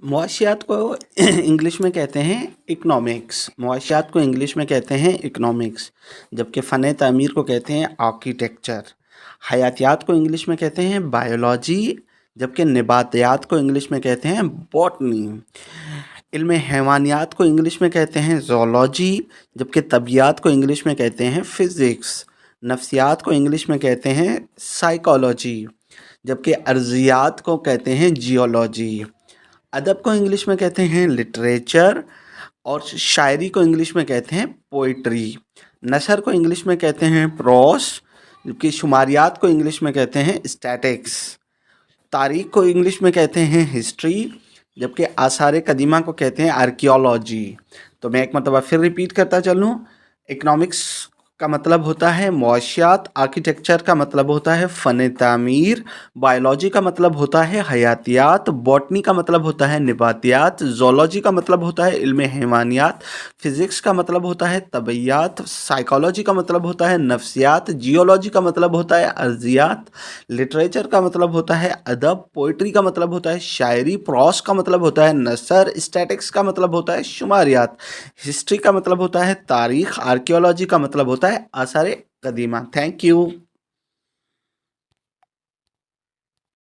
मुआशियात को इंग्लिश में कहते हैं इकनॉमिक्स। मुआशियात को इंग्लिश में कहते हैं इकनॉमिक्स, जबकि फ़न तामीर को कहते हैं आर्किटेक्चर। हयातियात को इंग्लिश में कहते हैं बायोलॉजी, जबकि नबातियात को इंग्लिश में कहते हैं बॉटनी। इल्म हैवानियात को इंग्लिश में कहते हैं ज़ूलॉजी, जबकि तबियात को इंग्लिश में कहते हैं फ़िज़िक्स। नफ्सियात को इंग्लिश में कहते हैं साइकोलॉजी, जबकि अर्ज़ियात को कहते हैं जियोलॉजी। अदब को इंग्लिश में कहते हैं लिटरेचर, और शायरी को इंग्लिश में कहते हैं पोइट्री। नसर को इंग्लिश में कहते हैं प्रोस, जबकि शुमारियात को इंग्लिश में कहते हैं स्टैटिक्स। तारीख़ को इंग्लिश में कहते हैं हिस्ट्री, जबकि आसार कदीमा को कहते हैं आर्कियोलॉजी। तो मैं एक मरतबा फिर रिपीट करता चलूँ। इकनॉमिक्स का मतलब होता है मुआशियात, आर्किटेक्चर का मतलब होता है फ़न तामीर, बायोलॉजी का मतलब होता है हयातियात, बॉटनी का मतलब होता है नबातियात, ज़ूलॉजी का मतलब होता है इल्म हैवानियात, फ़िज़िक्स का मतलब होता है तबियात, साइकोलॉजी का मतलब होता है नफ्सियात, जियोलॉजी का मतलब होता है अर्ज़ियात, लिटरेचर का मतलब होता है अदब, पोइट्री का मतलब होता है शायरी, प्रोस का मतलब होता है नसर, स्टैटिक्स का मतलब होता है शुमारियात, हिस्ट्री का मतलब होता है तारीख़, आर्कियोलॉजी का मतलब होता है आसार कदीमा। Thank you.